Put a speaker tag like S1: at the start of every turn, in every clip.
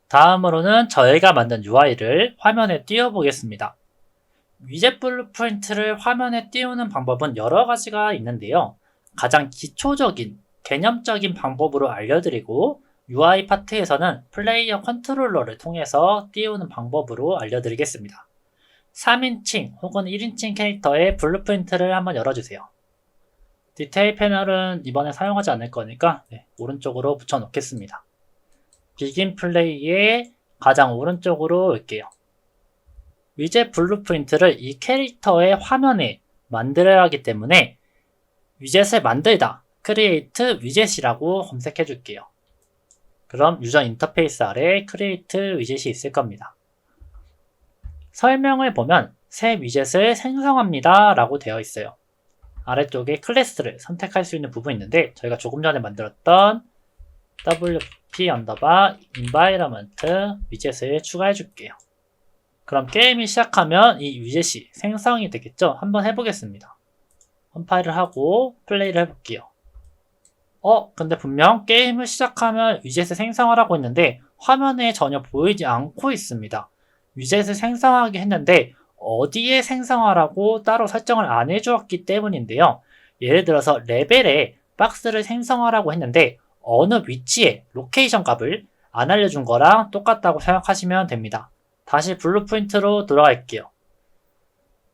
S1: 다음으로는 저희가 만든 UI를 화면에 띄워 보겠습니다. 위젯 블루프린트를 화면에 띄우는 방법은 여러 가지가 있는데요. 가장 기초적인 개념적인 방법으로 알려드리고 UI 파트에서는 플레이어 컨트롤러를 통해서 띄우는 방법으로 알려드리겠습니다. 3인칭 혹은 1인칭 캐릭터의 블루프린트를 한번 열어주세요. 디테일 패널은 이번에 사용하지 않을 거니까 오른쪽으로 붙여 놓겠습니다. 비긴 플레이의 가장 오른쪽으로 올게요. 위젯 블루프린트를 이 캐릭터의 화면에 만들어야 하기 때문에 위젯을 만들다 create 위젯이라고 검색해 줄게요. 그럼 유저 인터페이스 아래 create 위젯이 있을 겁니다. 설명을 보면 새 위젯을 생성합니다 라고 되어 있어요. 아래쪽에 클래스를 선택할 수 있는 부분이 있는데 저희가 조금 전에 만들었던 wp environment 위젯을 추가해 줄게요. 그럼 게임이 시작하면 이 위젯이 생성이 되겠죠? 한번 해보겠습니다. 컴파일을 하고 플레이를 해볼게요. 근데 분명 게임을 시작하면 위젯을 생성하라고 했는데 화면에 전혀 보이지 않고 있습니다. 위젯을 생성하게 했는데 어디에 생성하라고 따로 설정을 안 해주었기 때문인데요. 예를 들어서 레벨에 박스를 생성하라고 했는데 어느 위치에 로케이션 값을 안 알려준 거랑 똑같다고 생각하시면 됩니다. 다시 블루프린트로 돌아갈게요.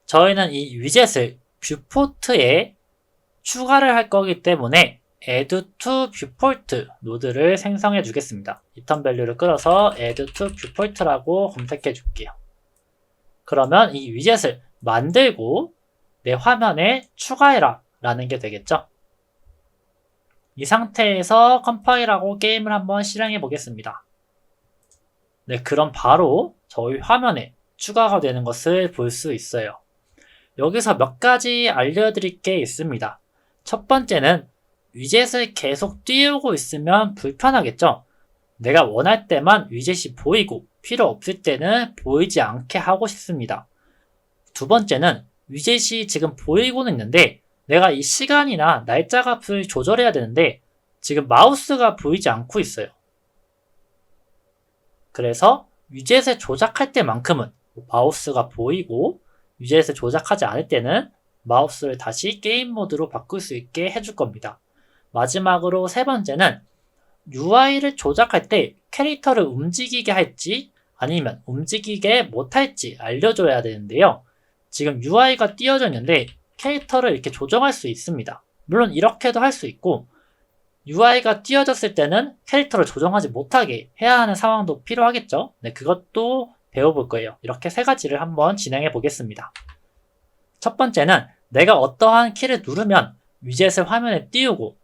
S1: 저희는 이 위젯을 뷰포트에 추가를 할 거기 때문에 add to viewport 노드를 생성해 주겠습니다. return value를 끌어서 add to viewport라고 검색해 줄게요. 그러면 이 위젯을 만들고 내 화면에 추가해라 라는 게 되겠죠. 이 상태에서 컴파일하고 게임을 한번 실행해 보겠습니다. 그럼 바로 저희 화면에 추가가 되는 것을 볼 수 있어요. 여기서 몇 가지 알려드릴 게 있습니다. 첫 번째는 위젯을 계속 띄우고 있으면 불편하겠죠? 내가 원할 때만 위젯이 보이고 필요 없을 때는 보이지 않게 하고 싶습니다. 두 번째는 위젯이 지금 보이고는 있는데 내가 이 시간이나 날짜 값을 조절해야 되는데 지금 마우스가 보이지 않고 있어요. 그래서 위젯을 조작할 때만큼은 마우스가 보이고 위젯을 조작하지 않을 때는 마우스를 다시 게임 모드로 바꿀 수 있게 해줄 겁니다. 마지막으로 세 번째는 UI를 조작할 때 캐릭터를 움직이게 할지 아니면 움직이게 못할지 알려줘야 되는데요. 지금 UI가 띄어져 있는데 캐릭터를 이렇게 조정할 수 있습니다. 물론 이렇게도 할 수 있고 UI가 띄어졌을 때는 캐릭터를 조정하지 못하게 해야 하는 상황도 필요하겠죠. 그것도 배워볼 거예요. 이렇게 세 가지를 한번 진행해 보겠습니다. 첫 번째는 내가 어떠한 키를 누르면 위젯을 화면에 띄우고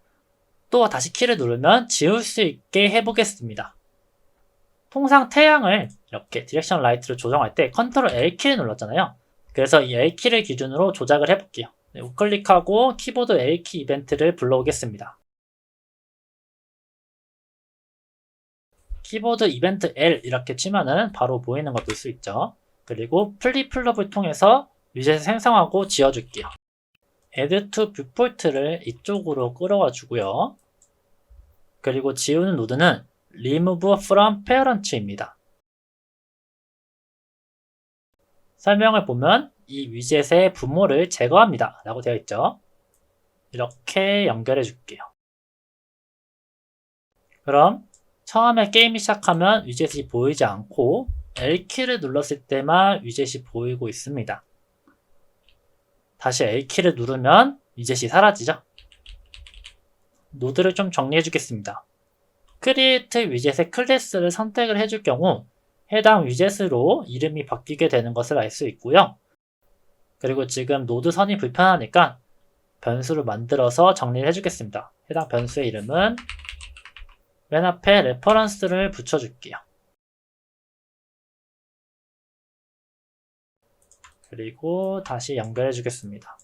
S1: 또 다시 키를 누르면 지울 수 있게 해보겠습니다. 통상 태양을 이렇게 디렉션 라이트를 조정할 때 컨트롤 L키를 눌렀잖아요. 그래서 이 L키를 기준으로 조작을 해볼게요. 우클릭하고 키보드 L키 이벤트를 불러오겠습니다. 키보드 이벤트 L 이렇게 치면은 바로 보이는 거 볼 수 있죠. 그리고 플립플롭을 통해서 위젯을 생성하고 지워줄게요. add to viewport를 이쪽으로 끌어와 주고요. 그리고 지우는 노드는 remove from parent입니다. 설명을 보면 이 위젯의 부모를 제거합니다 라고 되어 있죠. 이렇게 연결해 줄게요. 그럼 처음에 게임이 시작하면 위젯이 보이지 않고 L키를 눌렀을 때만 위젯이 보이고 있습니다. 다시 L키를 누르면 위젯이 사라지죠. 노드를 좀 정리해 주겠습니다. create 위젯의 클래스를 선택을 해줄 경우 해당 위젯으로 이름이 바뀌게 되는 것을 알 수 있고요. 그리고 지금 노드 선이 불편하니까 변수를 만들어서 정리를 해주겠습니다. 해당 변수의 이름은 맨 앞에 레퍼런스를 붙여줄게요. 그리고 다시 연결해 주겠습니다.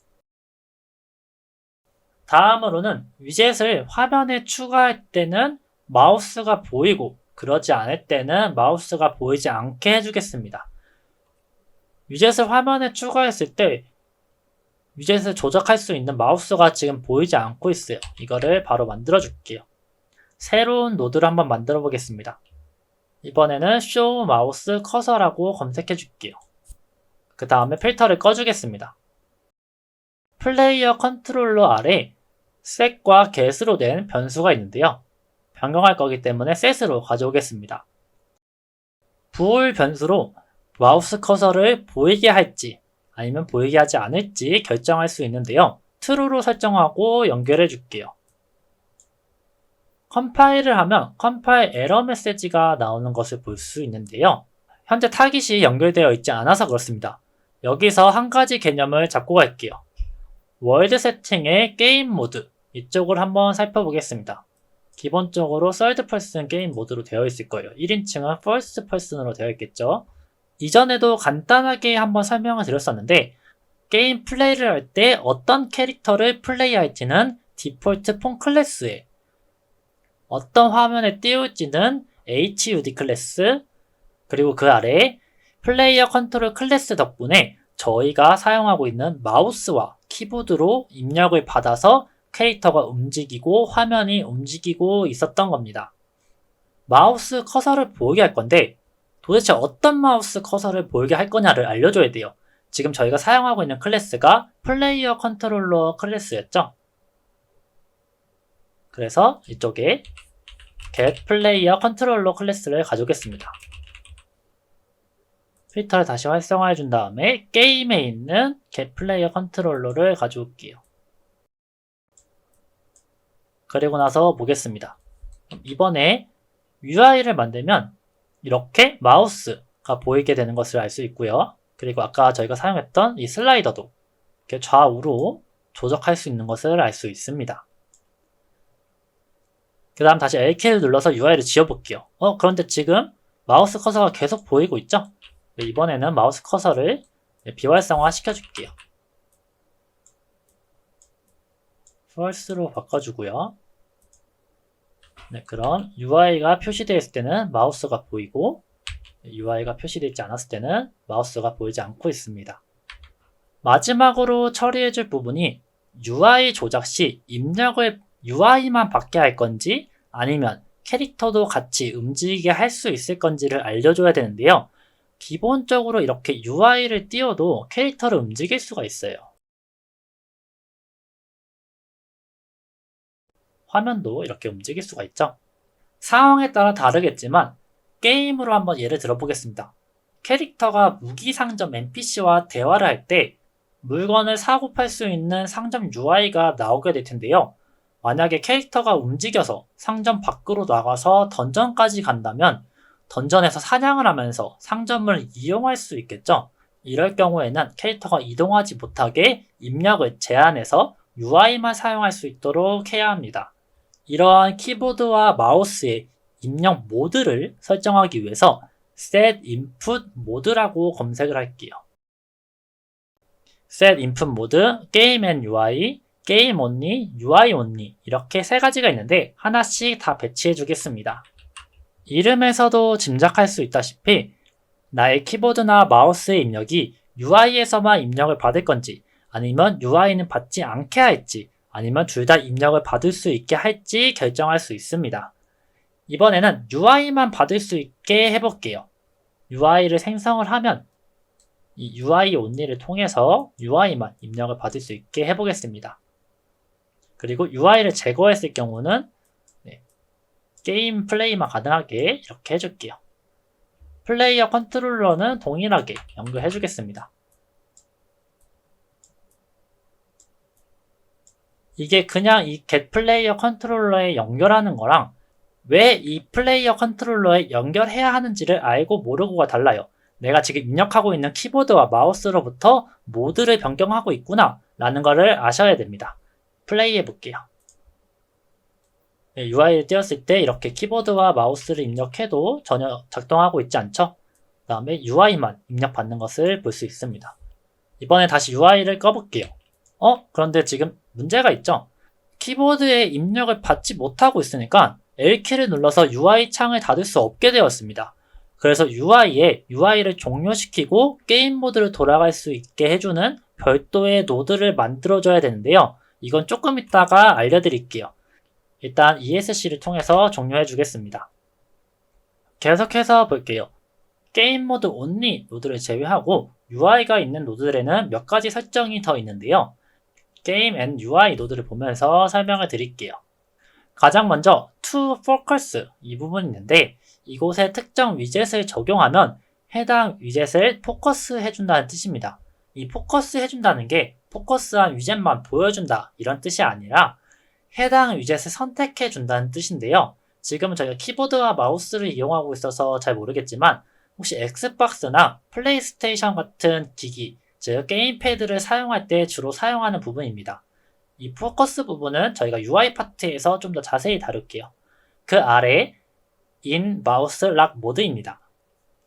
S1: 다음으로는 위젯을 화면에 추가할 때는 마우스가 보이고 그러지 않을 때는 마우스가 보이지 않게 해주겠습니다. 위젯을 화면에 추가했을 때 위젯을 조작할 수 있는 마우스가 지금 보이지 않고 있어요. 이거를 바로 만들어 줄게요. 새로운 노드를 한번 만들어 보겠습니다. 이번에는 show mouse cursor라고 검색해 줄게요. 그 다음에 필터를 꺼주겠습니다. 플레이어 컨트롤러 아래 set과 get으로 된 변수가 있는데요. 변경할 거기 때문에 set으로 가져오겠습니다. bool 변수로 마우스 커서를 보이게 할지 아니면 보이게 하지 않을지 결정할 수 있는데요. true로 설정하고 연결해 줄게요. 컴파일을 하면 컴파일 에러 메시지가 나오는 것을 볼 수 있는데요. 현재 타깃이 연결되어 있지 않아서 그렇습니다. 여기서 한 가지 개념을 잡고 갈게요. 월드 세팅의 게임 모드 이쪽을 한번 살펴보겠습니다. 기본적으로 third person 게임 모드로 되어 있을 거예요. 1인칭은 first person으로 되어 있겠죠. 이전에도 간단하게 한번 설명을 드렸었는데 게임 플레이를 할 때 어떤 캐릭터를 플레이할지는 디폴트 폰 클래스에 어떤 화면에 띄울지는 HUD 클래스 그리고 그 아래에 플레이어 컨트롤 클래스 덕분에 저희가 사용하고 있는 마우스와 키보드로 입력을 받아서 캐릭터가 움직이고 화면이 움직이고 있었던 겁니다. 마우스 커서를 보이게 할 건데 도대체 어떤 마우스 커서를 보이게 할 거냐를 알려줘야 돼요. 지금 저희가 사용하고 있는 클래스가 플레이어 컨트롤러 클래스였죠. 그래서 이쪽에 get player controller 클래스를 가져오겠습니다. 필터를 다시 활성화해 준 다음에 게임에 있는 get player controller를 가져올게요. 그리고 나서 보겠습니다. 이번에 UI를 만들면 이렇게 마우스가 보이게 되는 것을 알 수 있고요. 그리고 아까 저희가 사용했던 이 슬라이더도 이렇게 좌우로 조작할 수 있는 것을 알 수 있습니다. 그 다음 다시 L키를 눌러서 UI를 지워볼게요. 그런데 지금 마우스 커서가 계속 보이고 있죠? 이번에는 마우스 커서를 비활성화 시켜줄게요. false로 바꿔주고요. 그럼 UI가 표시되어 있을 때는 마우스가 보이고 UI가 표시되어 있지 않았을 때는 마우스가 보이지 않고 있습니다. 마지막으로 처리해줄 부분이 UI 조작 시 입력을 UI만 받게 할 건지 아니면 캐릭터도 같이 움직이게 할 수 있을 건지를 알려줘야 되는데요. 기본적으로 이렇게 UI를 띄워도 캐릭터를 움직일 수가 있어요. 화면도 이렇게 움직일 수가 있죠. 상황에 따라 다르겠지만 게임으로 한번 예를 들어보겠습니다. 캐릭터가 무기 상점 NPC와 대화를 할 때 물건을 사고 팔 수 있는 상점 UI가 나오게 될 텐데요. 만약에 캐릭터가 움직여서 상점 밖으로 나가서 던전까지 간다면 던전에서 사냥을 하면서 상점을 이용할 수 있겠죠. 이럴 경우에는 캐릭터가 이동하지 못하게 입력을 제한해서 UI만 사용할 수 있도록 해야 합니다. 이러한 키보드와 마우스의 입력 모드를 설정하기 위해서 set input mode라고 검색을 할게요. set input mode, game and UI, 게임 only, UI only 이렇게 세 가지가 있는데 하나씩 다 배치해 주겠습니다. 이름에서도 짐작할 수 있다시피 나의 키보드나 마우스의 입력이 UI에서만 입력을 받을 건지 아니면 UI는 받지 않게 할지 아니면 둘 다 입력을 받을 수 있게 할지 결정할 수 있습니다. 이번에는 UI만 받을 수 있게 해볼게요. UI를 생성을 하면 이 UI only를 통해서 UI만 입력을 받을 수 있게 해보겠습니다. 그리고 UI를 제거했을 경우는 게임 플레이만 가능하게 이렇게 해줄게요. 플레이어 컨트롤러는 동일하게 연결해 주겠습니다. 이게 그냥 이 get 플레이어 컨트롤러에 연결하는 거랑 왜 이 플레이어 컨트롤러에 연결해야 하는지를 알고 모르고가 달라요. 내가 지금 입력하고 있는 키보드와 마우스로부터 모드를 변경하고 있구나 라는 거를 아셔야 됩니다. 플레이해 볼게요. UI를 띄웠을 때 이렇게 키보드와 마우스를 입력해도 전혀 작동하고 있지 않죠? 그 다음에 UI만 입력받는 것을 볼 수 있습니다. 이번에 다시 UI를 꺼볼게요. 그런데 지금 문제가 있죠? 키보드에 입력을 받지 못하고 있으니까 L키를 눌러서 UI 창을 닫을 수 없게 되었습니다. 그래서 UI를 종료시키고 게임 모드를 돌아갈 수 있게 해주는 별도의 노드를 만들어줘야 되는데요. 이건 조금 이따가 알려드릴게요. 일단 ESC를 통해서 종료해 주겠습니다. 계속해서 볼게요. 게임 모드 only 노드를 제외하고 UI가 있는 노드들에는 몇 가지 설정이 더 있는데요. 게임 and UI 노드를 보면서 설명을 드릴게요. 가장 먼저 to focus 이 부분이 있는데 이곳에 특정 위젯을 적용하면 해당 위젯을 포커스 해준다는 뜻입니다. 이 포커스 해준다는 게 포커스한 위젯만 보여준다 이런 뜻이 아니라 해당 위젯을 선택해 준다는 뜻인데요. 지금은 저희가 키보드와 마우스를 이용하고 있어서 잘 모르겠지만 혹시 엑스박스나 플레이스테이션 같은 기기, 즉 게임패드를 사용할 때 주로 사용하는 부분입니다. 이 포커스 부분은 저희가 UI 파트에서 좀 더 자세히 다룰게요. 그 아래 in 마우스 락 모드입니다.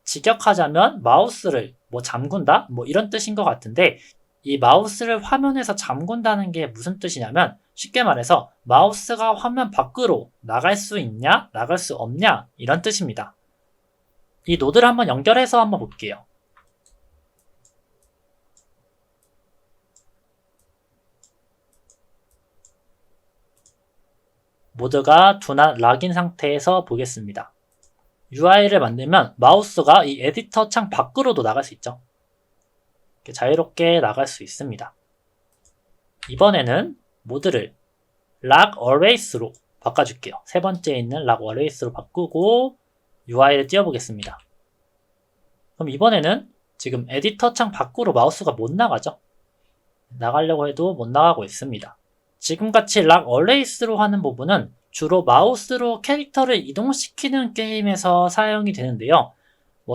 S1: 직역하자면 마우스를 잠근다? 이런 뜻인 것 같은데 이 마우스를 화면에서 잠근다는 게 무슨 뜻이냐면 쉽게 말해서 마우스가 화면 밖으로 나갈 수 있냐, 나갈 수 없냐 이런 뜻입니다. 이 노드를 한번 연결해서 한번 볼게요. 모드가 do not login 상태에서 보겠습니다. UI를 만들면 마우스가 이 에디터 창 밖으로도 나갈 수 있죠. 이렇게 자유롭게 나갈 수 있습니다. 이번에는 모드를 log eras로 바꿔줄게요. 세 번째에 있는 log eras로 바꾸고 UI를 띄워보겠습니다. 그럼 이번에는 지금 에디터 창 밖으로 마우스가 못 나가죠? 나가려고 해도 못 나가고 있습니다. 지금같이 log eras로 하는 부분은 주로 마우스로 캐릭터를 이동시키는 게임에서 사용이 되는데요.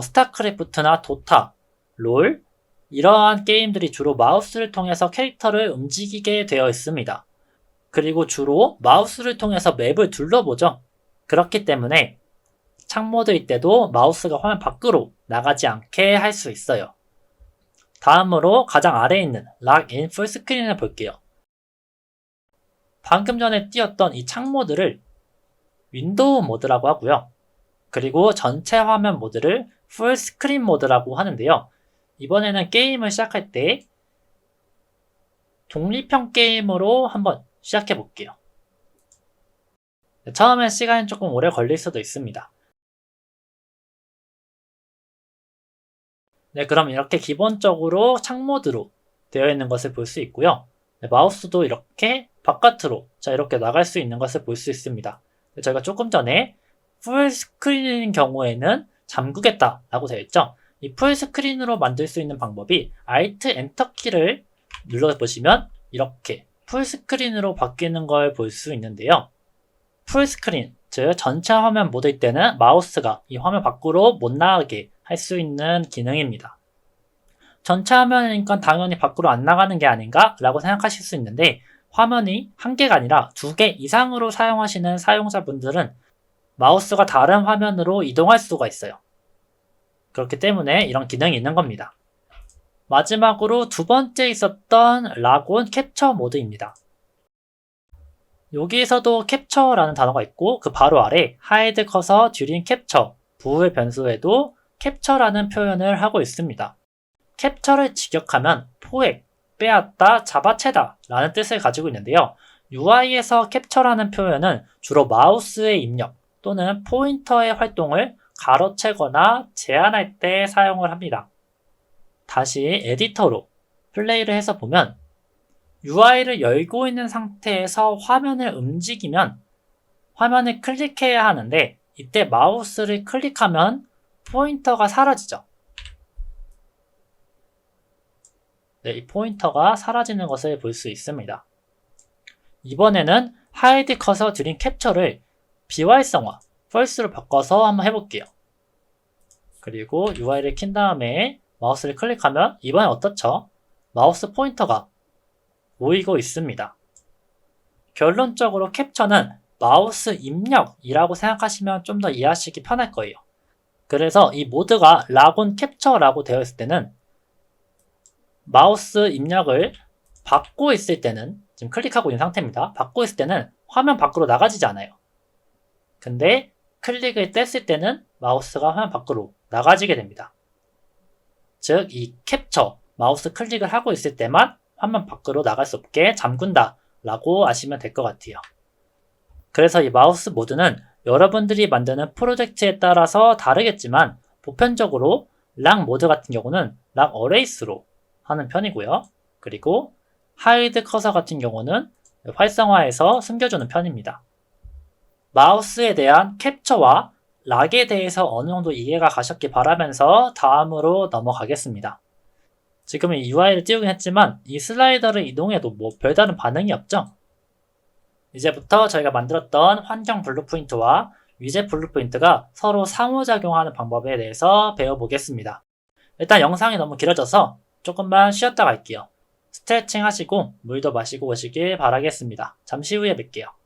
S1: 스타크래프트나 도타, 롤 이러한 게임들이 주로 마우스를 통해서 캐릭터를 움직이게 되어 있습니다. 그리고 주로 마우스를 통해서 맵을 둘러보죠. 그렇기 때문에 창모드일 때도 마우스가 화면 밖으로 나가지 않게 할 수 있어요. 다음으로 가장 아래에 있는 Log in 풀스크린을 볼게요. 방금 전에 띄웠던 이 창모드를 윈도우 모드라고 하고요. 그리고 전체 화면 모드를 풀스크린 모드라고 하는데요. 이번에는 게임을 시작할 때 독립형 게임으로 한번 시작해 볼게요. 처음엔 시간이 조금 오래 걸릴 수도 있습니다. 네, 그럼 이렇게 기본적으로 창모드로 되어 있는 것을 볼 수 있고요. 네, 마우스도 이렇게 바깥으로 이렇게 나갈 수 있는 것을 볼 수 있습니다. 저희가 조금 전에 풀스크린인 경우에는 잠그겠다 라고 되어 있죠. 이 풀스크린으로 만들 수 있는 방법이 Alt Enter 키를 눌러보시면 이렇게 풀스크린으로 바뀌는 걸 볼 수 있는데요. 풀스크린, 즉 전체 화면 모드일 때는 마우스가 이 화면 밖으로 못 나가게 할 수 있는 기능입니다. 전체 화면이니까 당연히 밖으로 안 나가는 게 아닌가 라고 생각하실 수 있는데 화면이 한 개가 아니라 2개 이상으로 사용하시는 사용자분들은 마우스가 다른 화면으로 이동할 수가 있어요. 그렇기 때문에 이런 기능이 있는 겁니다. 마지막으로 두 번째 있었던 라곤 캡처 모드입니다. 여기에서도 캡처라는 단어가 있고 그 바로 아래 hide cursor during capture 부호의 변수에도 캡처라는 표현을 하고 있습니다. 캡처를 직역하면 포획, 빼앗다, 잡아채다 라는 뜻을 가지고 있는데요. UI에서 캡처라는 표현은 주로 마우스의 입력 또는 포인터의 활동을 가로채거나 제한할 때 사용을 합니다. 다시 에디터로 플레이를 해서 보면 UI를 열고 있는 상태에서 화면을 움직이면 화면을 클릭해야 하는데 이때 마우스를 클릭하면 포인터가 사라지죠. 네, 이 포인터가 사라지는 것을 볼 수 있습니다. 이번에는 hide cursor during capture를 비활성화, false로 바꿔서 한번 해볼게요. 그리고 UI를 킨 다음에 마우스를 클릭하면 이번엔 어떻죠? 마우스 포인터가 보이고 있습니다. 결론적으로 캡처는 마우스 입력이라고 생각하시면 좀 더 이해하시기 편할 거예요. 그래서 이 모드가 라곤 캡처라고 되어 있을 때는 마우스 입력을 받고 있을 때는 지금 클릭하고 있는 상태입니다. 받고 있을 때는 화면 밖으로 나가지지 않아요. 근데 클릭을 뗐을 때는 마우스가 화면 밖으로 나가지게 됩니다. 즉, 이 캡처, 마우스 클릭을 하고 있을 때만 화면 밖으로 나갈 수 없게 잠근다 라고 아시면 될 것 같아요. 그래서 이 마우스 모드는 여러분들이 만드는 프로젝트에 따라서 다르겠지만 보편적으로 락 모드 같은 경우는 락 어레이스로 하는 편이고요. 그리고 하이드 커서 같은 경우는 활성화해서 숨겨주는 편입니다. 마우스에 대한 캡처와 락에 대해서 어느 정도 이해가 가셨기 바라면서 다음으로 넘어가겠습니다. 지금은 UI를 띄우긴 했지만 이 슬라이더를 이동해도 뭐 별다른 반응이 없죠? 이제부터 저희가 만들었던 환경 블루프린트와 위젯 블루프린트가 서로 상호작용하는 방법에 대해서 배워보겠습니다. 일단 영상이 너무 길어져서 조금만 쉬었다 갈게요. 스트레칭 하시고 물도 마시고 오시길 바라겠습니다. 잠시 후에 뵐게요.